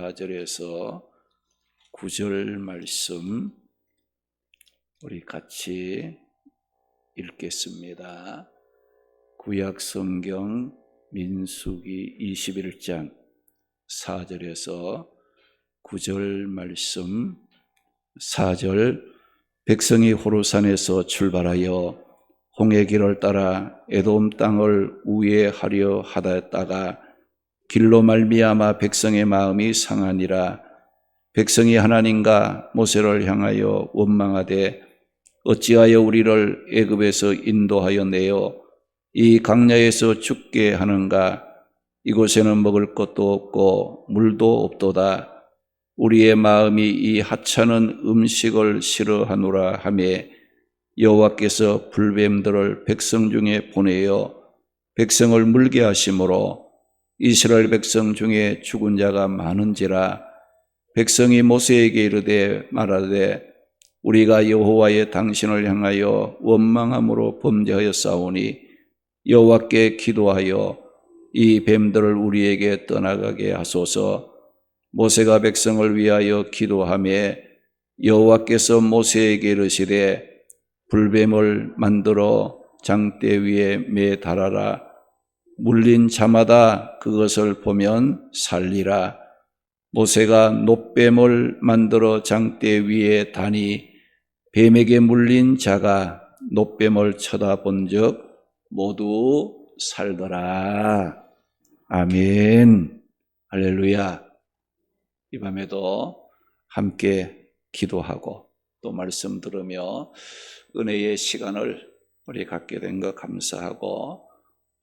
4절에서 9절 말씀 우리 같이 읽겠습니다. 구약 성경 민수기 21장 4절에서 9절 말씀. 4절, 백성이 호르산에서 출발하여 홍해 길을 따라 에돔 땅을 우회하려 하다가 길로 말미암아 백성의 마음이 상하니라. 백성이 하나님과 모세를 향하여 원망하되 어찌하여 우리를 애굽에서 인도하여 내어 이 광야에서 죽게 하는가? 이곳에는 먹을 것도 없고 물도 없도다. 우리의 마음이 이 하찮은 음식을 싫어하노라 하며 여호와께서 불뱀들을 백성 중에 보내어 백성을 물게 하심으로 이스라엘 백성 중에 죽은 자가 많은지라. 백성이 모세에게 이르되 말하되 우리가 여호와의 당신을 향하여 원망함으로 범죄하였사오니 여호와께 기도하여 이 뱀들을 우리에게 떠나가게 하소서. 모세가 백성을 위하여 기도하며 여호와께서 모세에게 이르시되 불뱀을 만들어 장대 위에 매달아라. 물린 자마다 그것을 보면 살리라. 모세가 놋뱀을 만들어 장대 위에 다니 뱀에게 물린 자가 놋뱀을 쳐다본 적 모두 살더라. 아멘. 할렐루야. 이 밤에도 함께 기도하고 또 말씀 들으며 은혜의 시간을 우리 갖게 된 것 감사하고,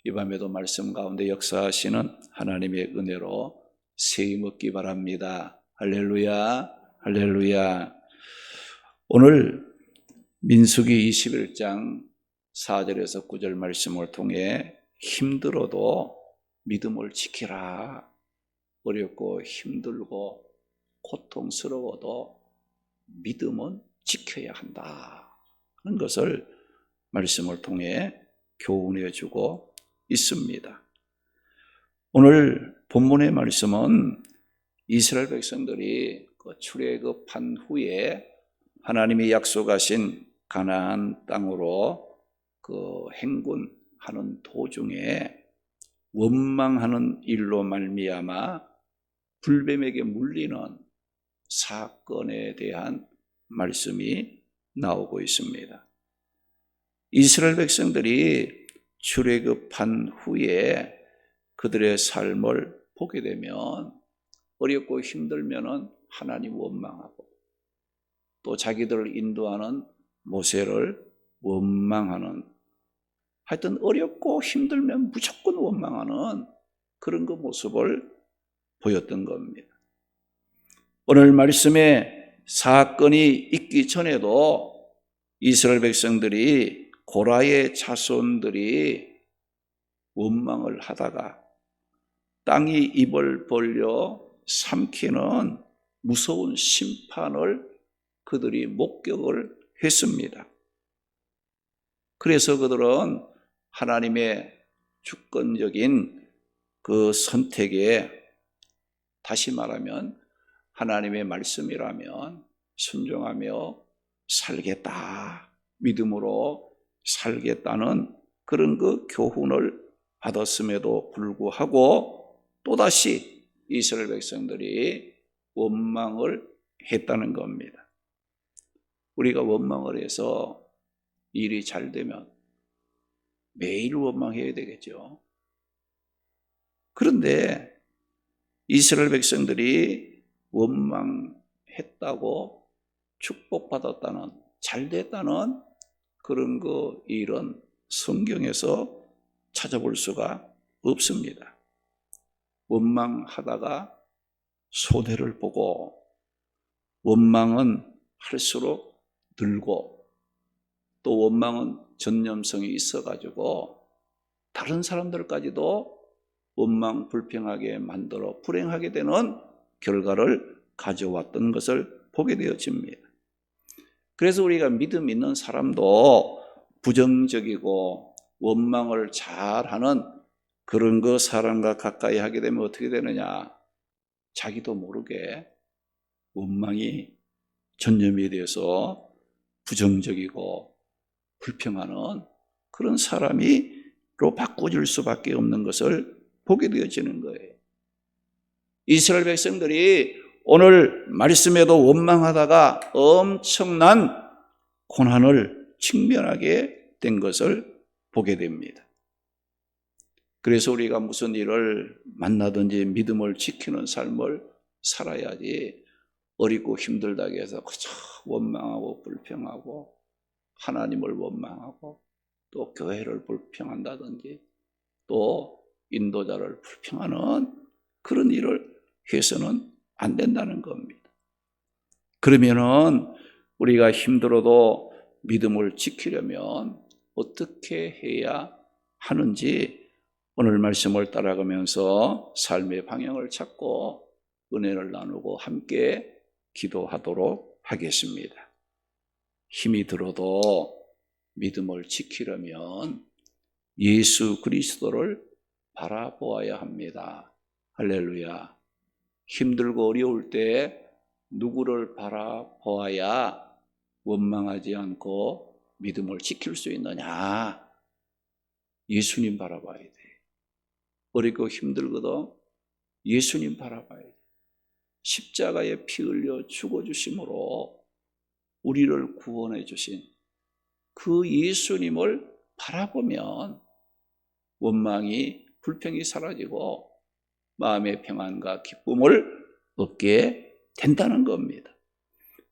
이 밤에도 말씀 가운데 역사하시는 하나님의 은혜로 세임 얻기 바랍니다. 할렐루야, 할렐루야. 오늘 민수기 21장 4절에서 9절 말씀을 통해 힘들어도 믿음을 지키라. 어렵고 힘들고 고통스러워도 믿음은 지켜야 한다 하는 것을 말씀을 통해 교훈해 주고 있습니다. 오늘 본문의 말씀은 이스라엘 백성들이 출애굽한 후에 하나님이 약속하신 가나안 땅으로 행군하는 도중에 원망하는 일로 말미암아 불뱀에게 물리는 사건에 대한 말씀이 나오고 있습니다. 이스라엘 백성들이 출애굽한 후에 그들의 삶을 보게 되면 어렵고 힘들면 하나님 원망하고 또 자기들을 인도하는 모세를 원망하는, 하여튼 어렵고 힘들면 무조건 원망하는 그런 그 모습을 보였던 겁니다. 오늘 말씀에 사건이 있기 전에도 이스라엘 백성들이 고라의 자손들이 원망을 하다가 땅이 입을 벌려 삼키는 무서운 심판을 그들이 목격을 했습니다. 그래서 그들은 하나님의 주권적인 그 선택에, 다시 말하면 하나님의 말씀이라면 순종하며 살겠다, 믿음으로 살겠다는 그런 그 교훈을 받았음에도 불구하고 또다시 이스라엘 백성들이 원망을 했다는 겁니다. 우리가 원망을 해서 일이 잘 되면 매일 원망해야 되겠죠. 그런데 이스라엘 백성들이 원망했다고 축복받았다는, 잘 됐다는 그런 그 일은 성경에서 찾아볼 수가 없습니다. 원망하다가 손해를 보고 원망은 할수록 늘고 또 원망은 전념성이 있어가지고 다른 사람들까지도 원망 불평하게 만들어 불행하게 되는 결과를 가져왔던 것을 보게 되어집니다. 그래서 우리가 믿음 있는 사람도 부정적이고 원망을 잘하는 그런 그 사람과 가까이 하게 되면 어떻게 되느냐? 자기도 모르게 원망이 전념에 대해서 부정적이고 불평하는 그런 사람이로 바꿔줄 수밖에 없는 것을 보게 되어지는 거예요. 이스라엘 백성들이 오늘 말씀에도 원망하다가 엄청난 고난을 직면하게 된 것을 보게 됩니다. 그래서 우리가 무슨 일을 만나든지 믿음을 지키는 삶을 살아야지 어리고 힘들다고 해서 그저 원망하고 불평하고 하나님을 원망하고 또 교회를 불평한다든지 또 인도자를 불평하는 그런 일을 해서는 안 된다는 겁니다. 그러면은 우리가 힘들어도 믿음을 지키려면 어떻게 해야 하는지 오늘 말씀을 따라가면서 삶의 방향을 찾고 은혜를 나누고 함께 기도하도록 하겠습니다. 힘이 들어도 믿음을 지키려면 예수 그리스도를 바라보아야 합니다. 할렐루야. 힘들고 어려울 때 누구를 바라보아야 원망하지 않고 믿음을 지킬 수 있느냐? 예수님 바라봐야 돼. 어렵고 힘들거든 예수님 바라봐야 돼. 십자가에 피 흘려 죽어주심으로 우리를 구원해 주신 그 예수님을 바라보면 원망이 불평이 사라지고 마음의 평안과 기쁨을 얻게 된다는 겁니다.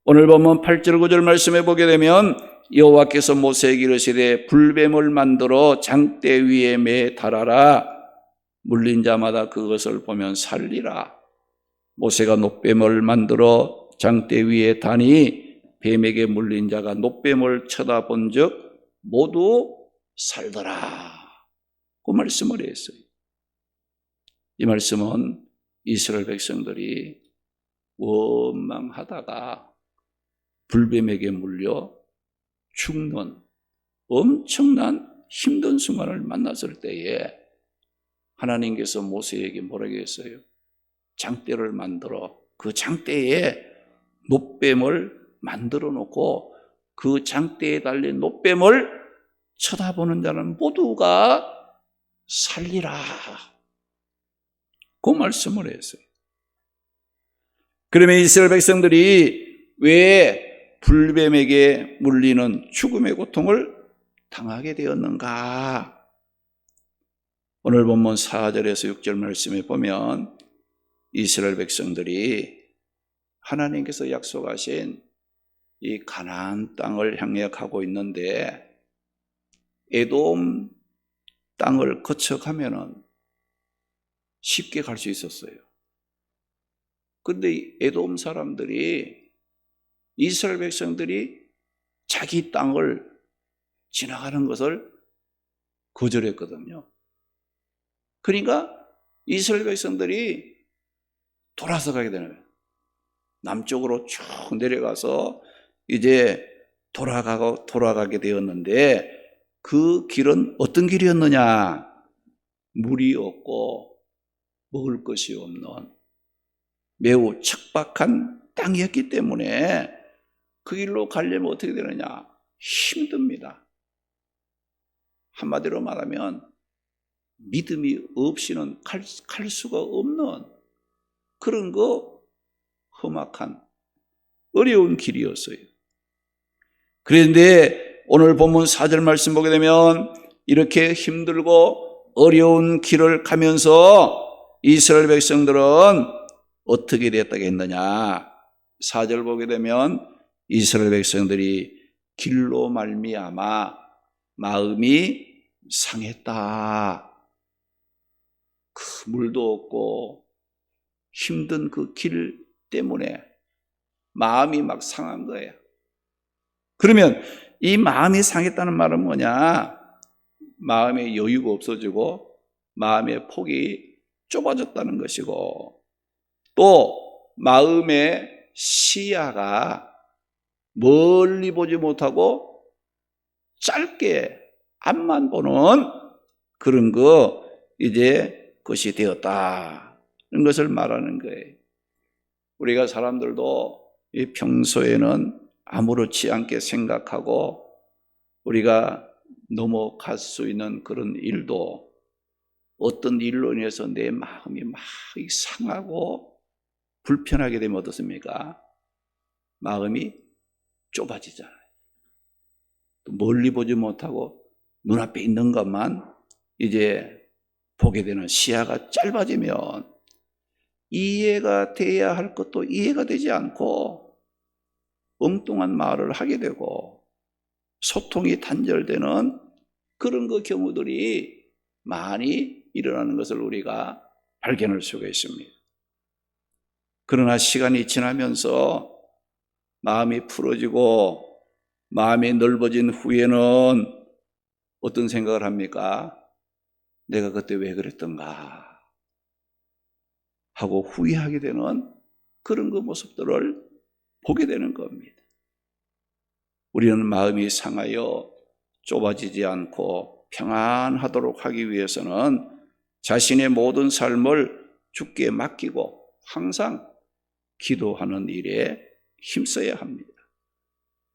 오늘 보면 8절 9절 말씀해 보게 되면 여호와께서 모세에게 이르시되 불뱀을 만들어 장대 위에 매 달아라. 물린 자마다 그것을 보면 살리라. 모세가 놋뱀을 만들어 장대 위에 다니 뱀에게 물린 자가 놋뱀을 쳐다본 즉 모두 살더라. 그 말씀을 했어요. 이 말씀은 이스라엘 백성들이 원망하다가 불뱀에게 물려 죽는 엄청난 힘든 순간을 만났을 때에 하나님께서 모세에게 뭐라고 했어요? 장대를 만들어 그 장대에 놋뱀을 만들어 놓고 그 장대에 달린 놋뱀을 쳐다보는 자는 모두가 살리라. 그 말씀을 했어요. 그러면 이스라엘 백성들이 왜 불뱀에게 물리는 죽음의 고통을 당하게 되었는가? 오늘 본문 4절에서 6절 말씀에 보면 이스라엘 백성들이 하나님께서 약속하신 이 가나안 땅을 향해 가고 있는데 에돔 땅을 거쳐가면은 쉽게 갈 수 있었어요. 그런데 에돔 사람들이 이스라엘 백성들이 자기 땅을 지나가는 것을 거절했거든요. 그러니까 이스라엘 백성들이 돌아서 가게 되는 거예요. 남쪽으로 쭉 내려가서 이제 돌아가게 되었는데 그 길은 어떤 길이었느냐? 물이 없고 먹을 것이 없는 매우 척박한 땅이었기 때문에 그 길로 가려면 어떻게 되느냐? 힘듭니다. 한마디로 말하면 믿음이 없이는 갈 수가 없는 그런 험악한 어려운 길이었어요. 그런데 오늘 본문 4절 말씀 보게 되면 이렇게 힘들고 어려운 길을 가면서 이스라엘 백성들은 어떻게 되었다고 했느냐? 4절 보게 되면 이스라엘 백성들이 길로 말미암아 마음이 상했다. 그 물도 없고 힘든 그 길 때문에 마음이 막 상한 거예요. 그러면 이 마음이 상했다는 말은 뭐냐? 마음의 여유가 없어지고 마음의 폭이 좁아졌다는 것이고 또 마음의 시야가 멀리 보지 못하고 짧게 앞만 보는 그런 이제 것이 되었다는 것을 말하는 거예요. 우리가 사람들도 이 평소에는 아무렇지 않게 생각하고 우리가 넘어갈 수 있는 그런 일도 어떤 일로 인해서 내 마음이 막 상하고 불편하게 되면 어떻습니까? 마음이 좁아지잖아요. 또 멀리 보지 못하고 눈앞에 있는 것만 이제 보게 되는 시야가 짧아지면 이해가 돼야 할 것도 이해가 되지 않고 엉뚱한 말을 하게 되고 소통이 단절되는 그런 그 경우들이 많이 일어나는 것을 우리가 발견할 수가 있습니다. 그러나 시간이 지나면서 마음이 풀어지고 마음이 넓어진 후에는 어떤 생각을 합니까? 내가 그때 왜 그랬던가 하고 후회하게 되는 그런 그 모습들을 보게 되는 겁니다. 우리는 마음이 상하여 좁아지지 않고 평안하도록 하기 위해서는 자신의 모든 삶을 주께 맡기고 항상 기도하는 일에 힘써야 합니다.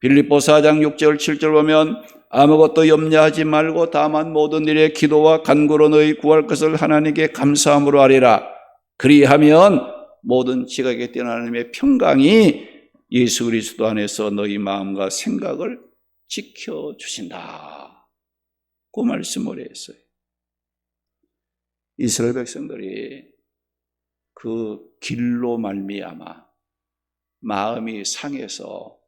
빌립보 4장 6절 7절 보면 아무것도 염려하지 말고 다만 모든 일에 기도와 간구로 너희 구할 것을 하나님께 감사함으로 하리라. 그리하면 모든 지각에 뛰어난 하나님의 평강이 예수 그리스도 안에서 너희 마음과 생각을 지켜주신다. 그 말씀을 했어요. 이스라엘 백성들이 그 길로 말미암아 마음이 상해서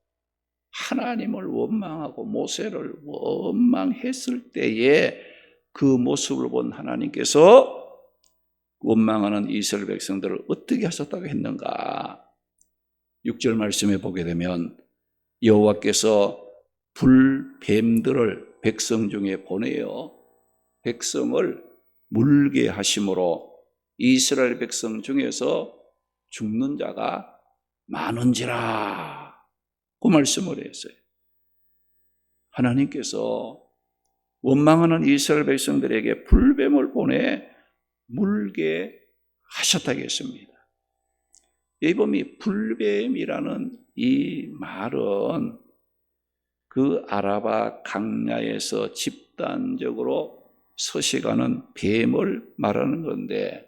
하나님을 원망하고 모세를 원망했을 때에 그 모습을 본 하나님께서 원망하는 이스라엘 백성들을 어떻게 하셨다고 했는가? 6절 말씀에 보게 되면 여호와께서 불뱀들을 백성 중에 보내어 백성을 물게 하심으로 이스라엘 백성 중에서 죽는 자가 많은지라 그 말씀을 했어요. 하나님께서 원망하는 이스라엘 백성들에게 불뱀을 보내 물게 하셨다고 했습니다. 여기 보면 불뱀이라는 이 말은 그 아라바 강야에서 집단적으로 서식하는 뱀을 말하는 건데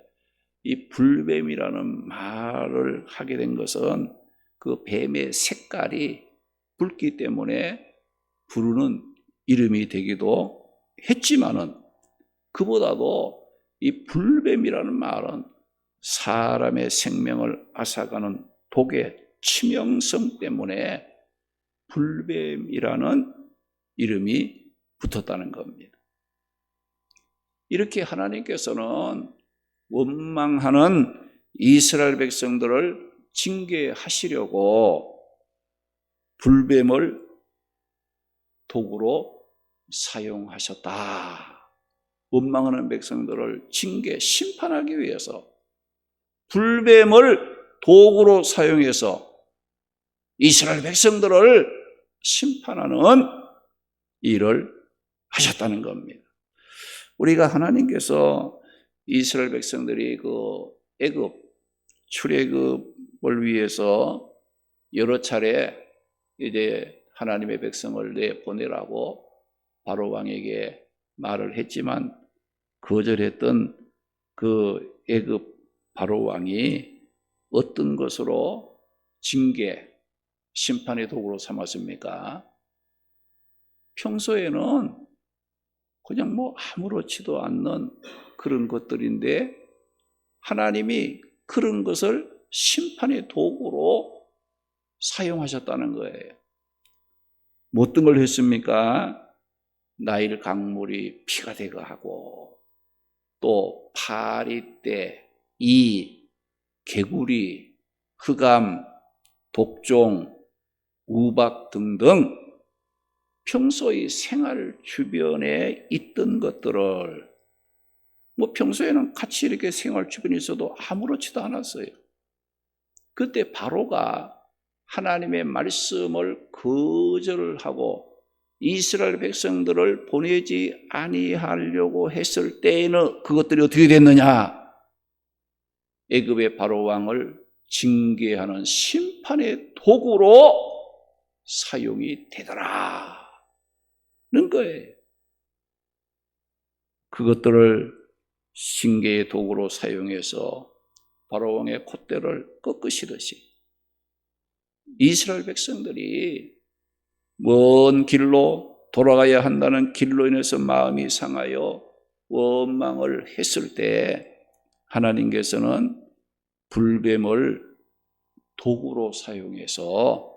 이 불뱀이라는 말을 하게 된 것은 그 뱀의 색깔이 붉기 때문에 부르는 이름이 되기도 했지만은 그보다도 이 불뱀이라는 말은 사람의 생명을 앗아가는 독의 치명성 때문에 불뱀이라는 이름이 붙었다는 겁니다. 이렇게 하나님께서는 원망하는 이스라엘 백성들을 징계하시려고 불뱀을 도구로 사용하셨다. 원망하는 백성들을 징계, 심판하기 위해서 불뱀을 도구로 사용해서 이스라엘 백성들을 심판하는 일을 하셨다는 겁니다. 우리가 하나님께서 이스라엘 백성들이 그 애굽 출애굽을 위해서 여러 차례 이제 하나님의 백성을 내보내라고 바로 왕에게 말을 했지만 거절했던 그 애굽 바로 왕이 어떤 것으로 징계, 심판의 도구로 삼았습니까? 평소에는 그냥 뭐 아무렇지도 않는 그런 것들인데 하나님이 그런 것을 심판의 도구로 사용하셨다는 거예요. 뭐 어떤 걸 했습니까? 나일 강물이 피가 되게 하고 또 파리떼, 이, 개구리, 흑암, 독종, 우박 등등 평소의 생활 주변에 있던 것들을 뭐 평소에는 같이 이렇게 생활 주변에 있어도 아무렇지도 않았어요. 그때 바로가 하나님의 말씀을 거절을 하고 이스라엘 백성들을 보내지 아니하려고 했을 때에는 그것들이 어떻게 됐느냐? 애굽의 바로 왕을 징계하는 심판의 도구로 사용이 되더라는 거예요. 그것들을 징계의 도구로 사용해서 바로왕의 콧대를 꺾으시듯이 이스라엘 백성들이 먼 길로 돌아가야 한다는 길로 인해서 마음이 상하여 원망을 했을 때 하나님께서는 불뱀을 도구로 사용해서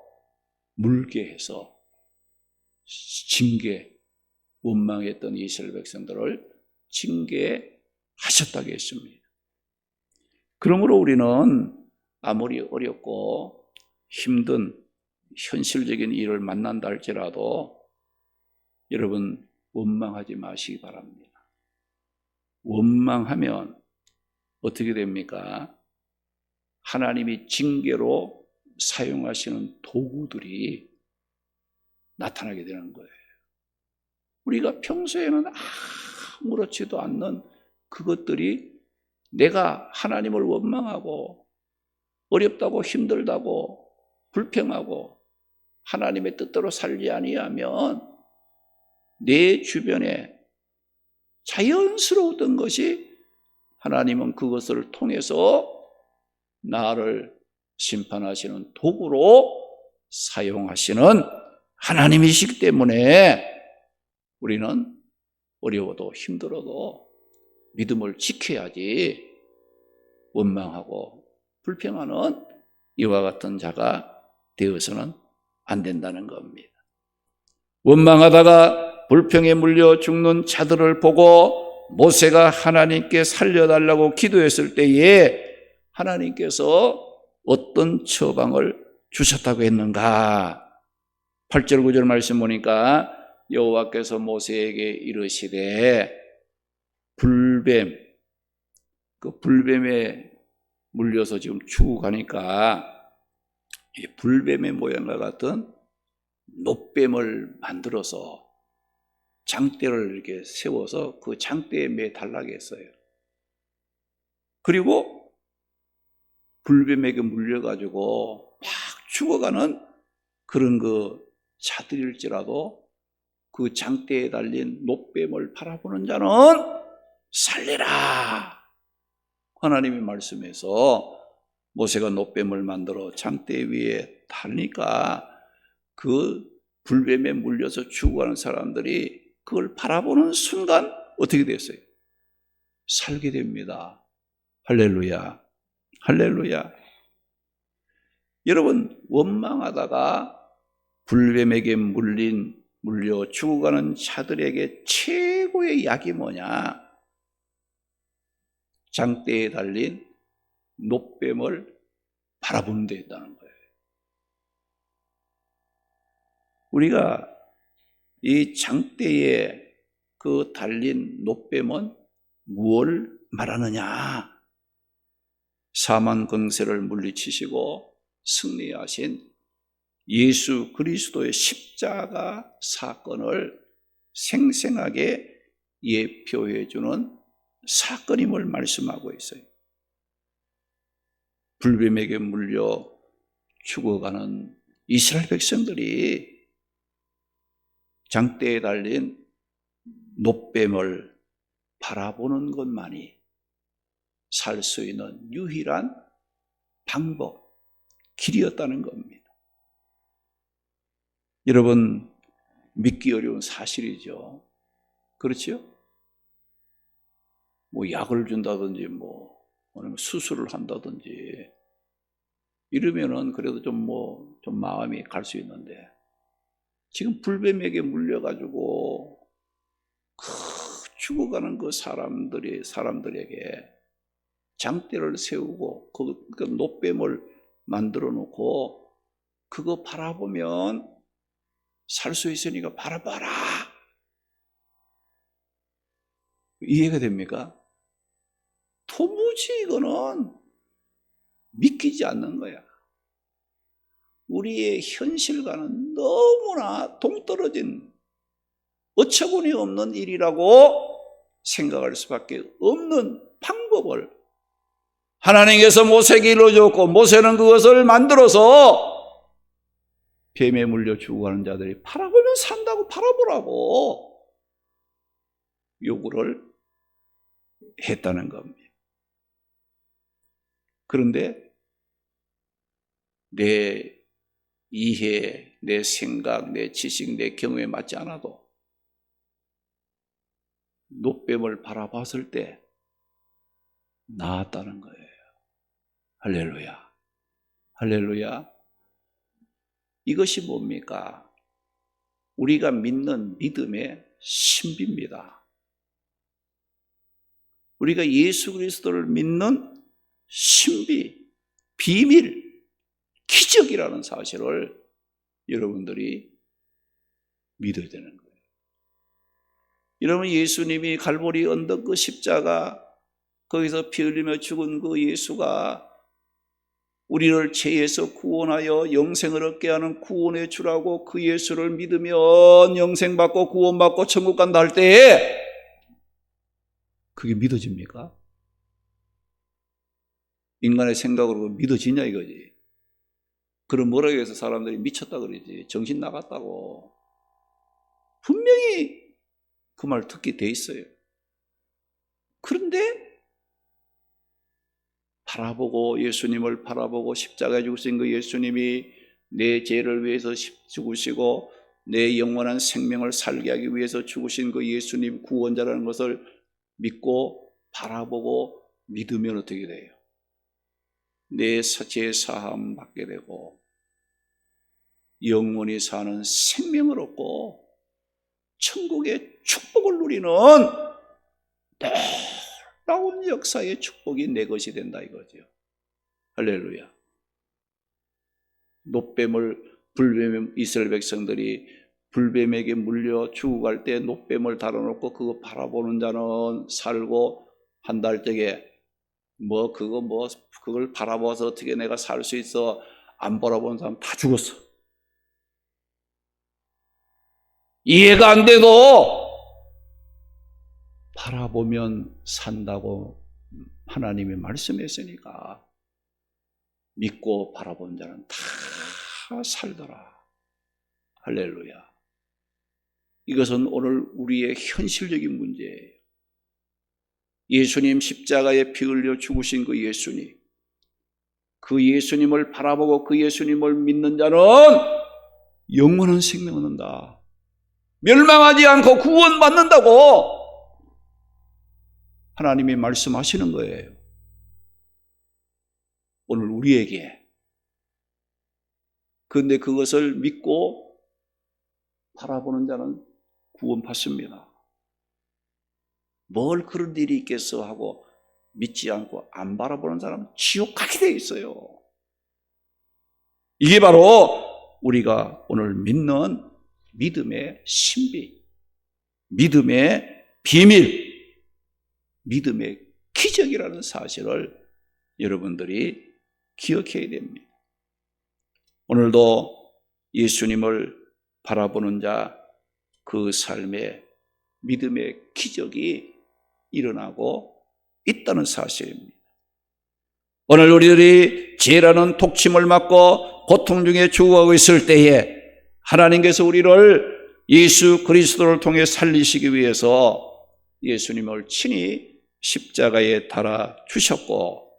물게 해서 징계, 원망했던 이스라엘 백성들을 징계하셨다고 했습니다. 그러므로 우리는 아무리 어렵고 힘든 현실적인 일을 만난다 할지라도 여러분 원망하지 마시기 바랍니다. 원망하면 어떻게 됩니까? 하나님이 징계로 사용하시는 도구들이 나타나게 되는 거예요. 우리가 평소에는 아무렇지도 않는 그것들이 내가 하나님을 원망하고 어렵다고 힘들다고 불평하고 하나님의 뜻대로 살지 아니하면 내 주변에 자연스러웠던 것이 하나님은 그것을 통해서 나를 심판하시는 도구로 사용하시는 하나님이시기 때문에 우리는 어려워도 힘들어도 믿음을 지켜야지 원망하고 불평하는 이와 같은 자가 되어서는 안 된다는 겁니다. 원망하다가 불평에 물려 죽는 자들을 보고 모세가 하나님께 살려달라고 기도했을 때에 하나님께서 어떤 처방을 주셨다고 했는가? 8절 9절 말씀 보니까 여호와께서 모세에게 이르시되 불뱀, 그 불뱀에 물려서 지금 죽어가니까 이 불뱀의 모양과 같은 놋뱀을 만들어서 장대를 이렇게 세워서 그 장대에 매달라고 했어요. 그리고 불뱀에게 물려가지고 막 죽어가는 그런 그 자들일지라도 그 장대에 달린 놋뱀을 바라보는 자는 살리라. 하나님이 말씀해서 모세가 놋뱀을 만들어 장대 위에 달니까 그 불뱀에 물려서 죽어가는 사람들이 그걸 바라보는 순간 어떻게 됐어요? 살게 됩니다. 할렐루야. 할렐루야. 여러분, 원망하다가 불뱀에게 물려 죽어가는 자들에게 최고의 약이 뭐냐? 장대에 달린 놋뱀을 바라보는 데 있다는 거예요. 우리가 이 장대에 그 달린 놋뱀은 무엇을 말하느냐? 사만 권세를 물리치시고 승리하신 예수 그리스도의 십자가 사건을 생생하게 예표해 주는 사건임을 말씀하고 있어요. 불뱀에게 물려 죽어가는 이스라엘 백성들이 장대에 달린 놋뱀을 바라보는 것만이 살 수 있는 유일한 방법, 길이었다는 겁니다. 여러분, 믿기 어려운 사실이죠. 그렇죠? 뭐 약을 준다든지 아니면 수술을 한다든지 이러면은 그래도 좀 마음이 갈 수 있는데 지금 불뱀에게 물려가지고 죽어가는 그 사람들에게 장대를 세우고 그 놋뱀을 만들어 놓고 그거 바라보면 살 수 있으니까 바라봐라. 이해가 됩니까? 도무지 이거는 믿기지 않는 거야. 우리의 현실과는 너무나 동떨어진 어처구니 없는 일이라고 생각할 수밖에 없는 방법을 하나님께서 모세에게 일러줬고 모세는 그것을 만들어서 뱀에 물려 죽어가는 자들이 팔아보면 산다고 팔아보라고 요구를 했다는 겁니다. 그런데 내 이해, 내 생각, 내 지식, 내 경험에 맞지 않아도 노뱀을 바라봤을 때 나았다는 거예요. 할렐루야. 할렐루야. 이것이 뭡니까? 우리가 믿는 믿음의 신비입니다. 우리가 예수 그리스도를 믿는 신비, 비밀, 기적이라는 사실을 여러분들이 믿어야 되는 거예요. 여러분, 예수님이 갈보리 언덕 그 십자가 거기서 피 흘리며 죽은 그 예수가 우리를 죄에서 구원하여 영생을 얻게 하는 구원의 주라고 그 예수를 믿으면 영생받고 구원받고 천국 간다 할 때에 그게 믿어집니까? 인간의 생각으로 믿어지냐 이거지. 그럼 뭐라고 해서 사람들이 미쳤다 그러지. 정신 나갔다고. 분명히 그 말 듣게 돼 있어요. 그런데 바라보고 예수님을 바라보고 십자가에 죽으신 그 예수님이 내 죄를 위해서 죽으시고 내 영원한 생명을 살게 하기 위해서 죽으신 그 예수님 구원자라는 것을 믿고 바라보고 믿으면 어떻게 돼요? 내 죄 사함 받게 되고 영원히 사는 생명을 얻고 천국의 축복을 누리는 놀라운 역사의 축복이 내 것이 된다 이거죠. 할렐루야. 불뱀 이스라엘 백성들이 불뱀에게 물려 죽어갈 때 노뱀을 달아놓고 그거 바라보는 자는 살고 한 달 적에 그걸 바라봐서 어떻게 내가 살 수 있어. 안 바라보는 사람 다 죽었어. 이해가 안 돼도 바라보면 산다고 하나님이 말씀했으니까 믿고 바라본 자는 다 살더라. 할렐루야. 이것은 오늘 우리의 현실적인 문제예요. 예수님 십자가에 피 흘려 죽으신 그 예수님, 그 예수님을 바라보고 그 예수님을 믿는 자는 영원한 생명을 얻는다. 멸망하지 않고 구원받는다고 하나님이 말씀하시는 거예요. 오늘 우리에게. 그런데 그것을 믿고 바라보는 자는 구원받습니다. 뭘 그런 일이 있겠어 하고 믿지 않고 안 바라보는 사람은 지옥 가게 돼 있어요. 이게 바로 우리가 오늘 믿는 믿음의 신비, 믿음의 비밀, 믿음의 기적이라는 사실을 여러분들이 기억해야 됩니다. 오늘도 예수님을 바라보는 자, 그 삶에 믿음의 기적이 일어나고 있다는 사실입니다. 오늘 우리들이 죄라는 독침을 맞고 고통 중에 죽어가고 있을 때에 하나님께서 우리를 예수 그리스도를 통해 살리시기 위해서 예수님을 친히 십자가에 달아 주셨고,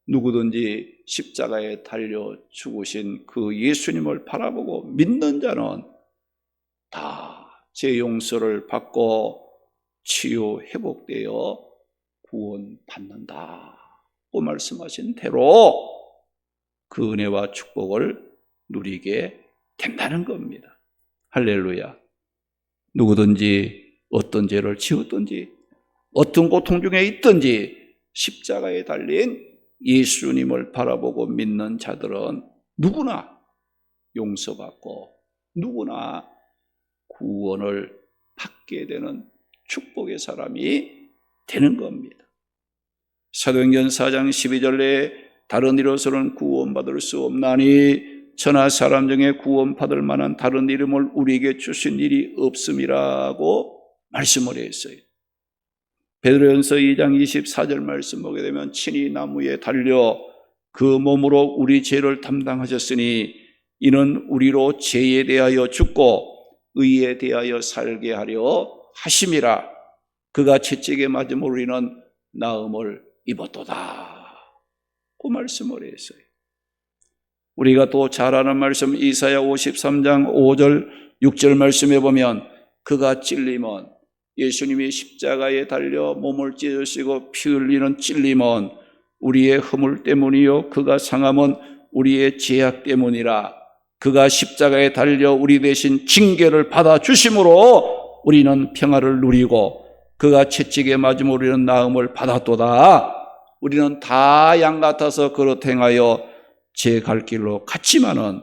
누구든지 십자가에 달려 죽으신 그 예수님을 바라보고 믿는 자는 다 죄 용서를 받고 치유 회복되어 구원받는다고 말씀하신 대로 그 은혜와 축복을 누리게 된다는 겁니다. 할렐루야. 누구든지 어떤 죄를 지었든지 어떤 고통 중에 있든지 십자가에 달린 예수님을 바라보고 믿는 자들은 누구나 용서받고 누구나 구원을 받게 되는 축복의 사람이 되는 겁니다. 사도행전 4장 12절에 다른 이로서는 구원받을 수 없나니 천하 사람 중에 구원받을 만한 다른 이름을 우리에게 주신 일이 없음이라고 말씀을 했어요. 베드로전서 2장 24절 말씀 보게 되면 친히 나무에 달려 그 몸으로 우리 죄를 담당하셨으니 이는 우리로 죄에 대하여 죽고 의에 대하여 살게 하려 하심이라. 그가 채찍에 맞음으로 우리는 나음을 입었도다. 그 말씀을 했어요. 우리가 또 잘 아는 말씀 이사야 53장 5절 6절 말씀에 보면 그가 찔림은, 예수님이 십자가에 달려 몸을 찢으시고 피 흘리는 찔림은 우리의 허물 때문이요 그가 상함은 우리의 죄악 때문이라. 그가 십자가에 달려 우리 대신 징계를 받아 주심으로 우리는 평화를 누리고 그가 채찍에 맞음으로 우리는 나음을 받았도다. 우리는 다 양 같아서 그렇게 행하여 제 갈 길로 갔지만은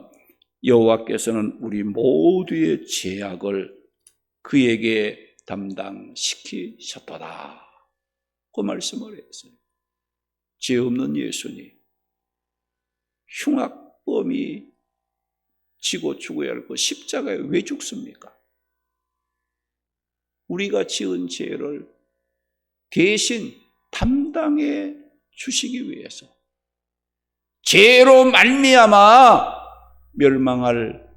여호와께서는 우리 모두의 죄악을 그에게 담당시키셨도다. 그 말씀을 했어요. 죄 없는 예수님, 흉악범이 지고 죽어야 할 그 십자가에 왜 죽습니까? 우리가 지은 죄를 대신 담당해 주시기 위해서, 죄로 말미암아 멸망할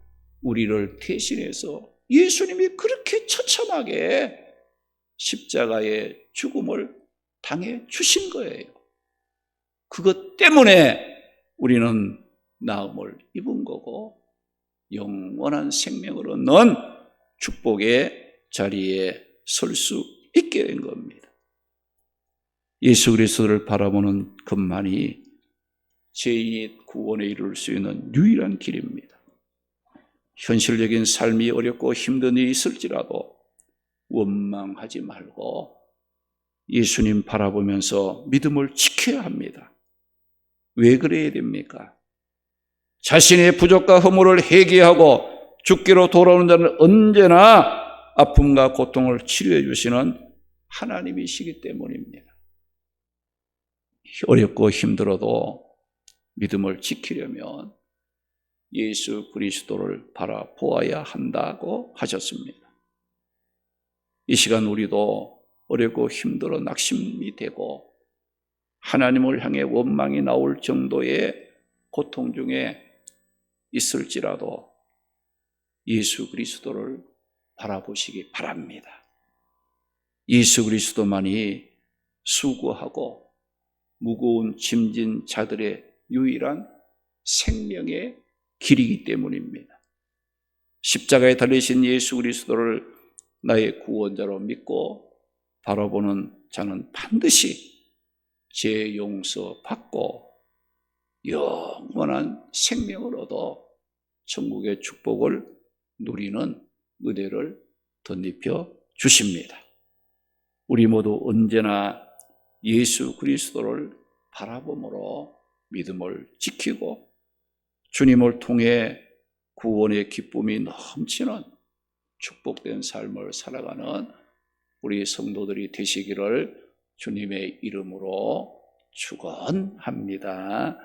우리를 대신해서 예수님이 그렇게 처참하게 십자가의 죽음을 당해 주신 거예요. 그것 때문에 우리는 나음을 입은 거고 영원한 생명을 얻는 축복의 자리에 설 수 있게 된 겁니다. 예수 그리스도를 바라보는 것만이 죄인이 구원에 이룰 수 있는 유일한 길입니다. 현실적인 삶이 어렵고 힘든 일이 있을지라도 원망하지 말고 예수님 바라보면서 믿음을 지켜야 합니다. 왜 그래야 됩니까? 자신의 부족과 허물을 회개하고 죽기로 돌아오는 자는 언제나 아픔과 고통을 치료해 주시는 하나님이시기 때문입니다. 어렵고 힘들어도 믿음을 지키려면 예수 그리스도를 바라보아야 한다고 하셨습니다. 이 시간 우리도 어렵고 힘들어 낙심이 되고 하나님을 향해 원망이 나올 정도의 고통 중에 있을지라도 예수 그리스도를 바라보시기 바랍니다. 예수 그리스도만이 수고하고 무거운 짐진 자들의 유일한 생명의 길이기 때문입니다. 십자가에 달리신 예수 그리스도를 나의 구원자로 믿고 바라보는 자는 반드시 죄 용서 받고 영원한 생명을 얻어 천국의 축복을 누리는 은혜를 덧입혀 주십니다. 우리 모두 언제나 예수 그리스도를 바라봄으로 믿음을 지키고 주님을 통해 구원의 기쁨이 넘치는 축복된 삶을 살아가는 우리 성도들이 되시기를 주님의 이름으로 축원합니다.